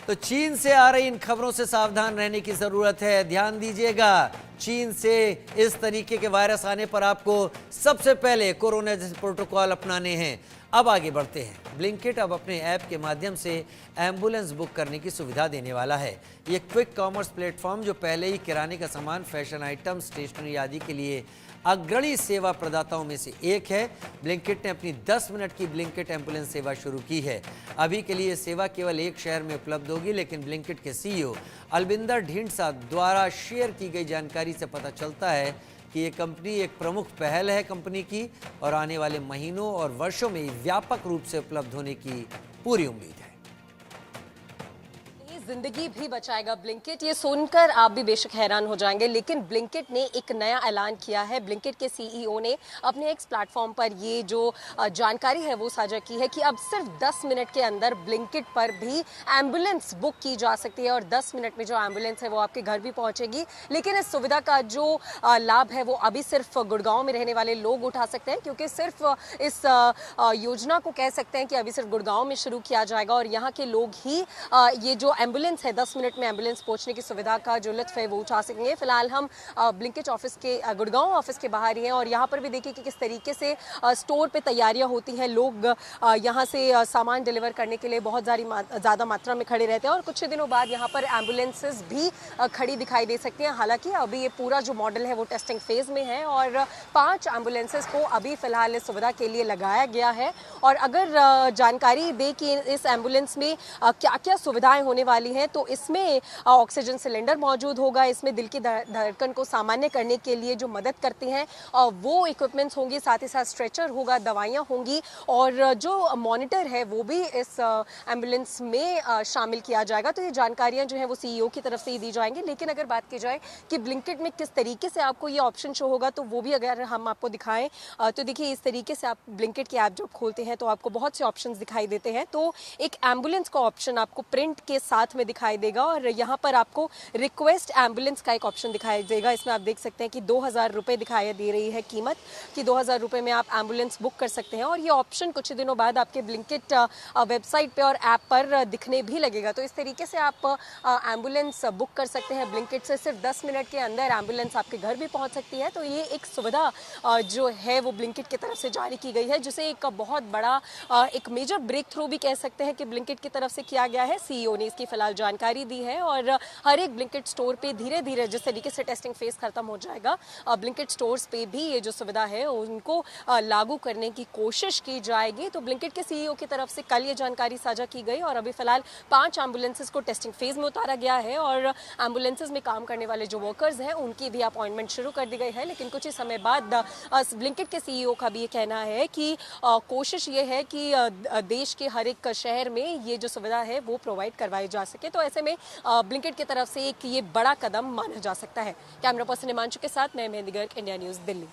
तो चीन से आ रही इन खबरों से सावधान रहने की जरूरत है। ध्यान दीजिएगा, चीन से इस तरीके के वायरस आने पर आपको सबसे पहले कोरोना जैसे प्रोटोकॉल अपनाने हैं। अब आगे बढ़ते हैं। ब्लिंकिट अब अपने ऐप के माध्यम से एम्बुलेंस बुक करने की सुविधा देने वाला है। ये क्विक कॉमर्स प्लेटफॉर्म जो पहले ही किराने का सामान, फैशन आइटम, स्टेशनरी आदि के लिए अग्रणी सेवा प्रदाताओं में से एक है। ब्लिंकिट ने अपनी 10 मिनट की ब्लिंकिट एम्बुलेंस सेवा शुरू की है। अभी के लिए सेवा केवल एक शहर में उपलब्ध होगी, लेकिन ब्लिंकिट के सीईओ अलबिंदर ढींडसा द्वारा शेयर की गई जानकारी से पता चलता है कि ये कंपनी एक प्रमुख पहल है कंपनी की, और आने वाले महीनों और वर्षों में व्यापक रूप से उपलब्ध होने की पूरी उम्मीद है। जिंदगी भी बचाएगा ब्लिंकिट, ये सुनकर आप भी बेशक हैरान हो जाएंगे। लेकिन ब्लिंकिट ने एक नया ऐलान किया है। ब्लिंकिट के सीईओ ने अपने एक्स प्लेटफॉर्म पर ये जो जानकारी है वो साझा की है कि अब सिर्फ 10 मिनट के अंदर ब्लिंकिट पर भी एम्बुलेंस बुक की जा सकती है और 10 मिनट में जो एम्बुलेंस है वो आपके घर भी पहुंचेगी। लेकिन इस सुविधा का जो लाभ है वो अभी सिर्फ गुड़गांव में रहने वाले लोग उठा सकते हैं, क्योंकि सिर्फ इस योजना को कह सकते हैं कि अभी सिर्फ गुड़गांव में शुरू किया जाएगा और यहाँ के लोग ही ये जो एम्बुलेंस है 10 मिनट में एम्बुलेंस पहुंचने की सुविधा का जो लुत्फ है वो उठा सकेंगे। फिलहाल हम ब्लिंकिट ऑफिस के गुड़गांव ऑफिस के बाहर ही हैं और यहाँ पर भी देखिए कि किस तरीके से स्टोर पे तैयारियां होती हैं। लोग यहाँ से सामान डिलीवर करने के लिए बहुत ज़्यादा मात्रा में खड़े रहते हैं और कुछ दिनों बाद यहाँ पर एम्बुलेंसेज भी खड़ी दिखाई दे सकती हैं। हालांकि अभी ये पूरा जो मॉडल है वो टेस्टिंग फेज में है और 5 एम्बुलेंसेज को अभी फिलहाल इस सुविधा के लिए लगाया गया है। और अगर जानकारी दे कि इस एम्बुलेंस में क्या क्या सुविधाएं होने वाली हैं, तो इसमें ऑक्सीजन सिलेंडर मौजूद होगा, इसमें दिल की धड़कन को सामान्य करने के लिए जो मदद करती हैं वो इक्विपमेंट्स होंगी, साथ ही साथ स्ट्रेचर होगा, दवाइयाँ होंगी और जो मॉनिटर है वो भी इस एम्बुलेंस में शामिल किया जाएगा। तो ये जानकारियाँ जो हैं वो सीईओ की तरफ से ही दी जाएंगी। लेकिन अगर बात की जाए कि ब्लिंकिट में किस तरीके से आपको ये ऑप्शन शो होगा, तो वो भी अगर हम आपको दिखाएं तो देखिए इस तरीके से आप ब्लिंकिट की ऐप जब खोलते हैं तो आपको बहुत से ऑप्शन दिखाई देते हैं। तो एक एम्बुलेंस का ऑप्शन आपको प्रिंट के साथ में दिखाई देगा और यहाँ पर आपको रिक्वेस्ट एम्बुलेंस का एक ऑप्शन दिखाई देगा। इसमें आप देख सकते हैं कि 2000 रुपये दिखाई दे रही है कीमत, कि 2000 रुपये में आप एम्बुलेंस बुक कर सकते हैं और ये ऑप्शन कुछ दिनों बाद आपके ब्लिंकिट वेबसाइट पे और ऐप पर दिखने भी लगेगा। तो इस तरीके से आप एम्बुलेंस बुक कर सकते हैं ब्लिंकिट से। सिर्फ 10 मिनट के अंदर एम्बुलेंस आपके घर भी पहुँच सकती है। तो ये एक सुविधा जो है वो ब्लिंकिट की तरफ से जारी की गई है, जिसे एक बहुत बड़ा एक मेजर ब्रेक थ्रू भी कह सकते हैं कि ब्लिंकिट की तरफ से किया गया है। सीईओ ने इसकी फिलहाल जानकारी दी है और हर एक ब्लिंकिट स्टोर पे धीरे धीरे जिस तरीके से टेस्टिंग फेज खत्म हो जाएगा, ब्लिंकिट स्टोर्स पे भी ये जो सुविधा है उनको लागू करने की कोशिश की जाएगी। तो ब्लिंकिट के सीईओ की तरफ से कल ये जानकारी साझा की गई और अभी फिलहाल 5 एम्बुलेंसेज को टेस्टिंग फेज में उतारा गया है और एम्बुलेंसेज में काम करने वाले जो वर्कर्स हैं उनकी भी अपॉइंटमेंट शुरू कर दी गई है। लेकिन कुछ ही समय बाद ब्लिंकिट के सीईओ का भी ये कहना है कि कोशिश ये है कि देश के हर एक शहर में ये जो सुविधा है वो प्रोवाइड करवाई जा सके। तो ऐसे में ब्लिंकिट की तरफ से एक ये बड़ा कदम माना जा सकता है। कैमरा पर्सन हिमांशु के साथ मैं मेहंदी गर्ग, इंडिया न्यूज़, दिल्ली।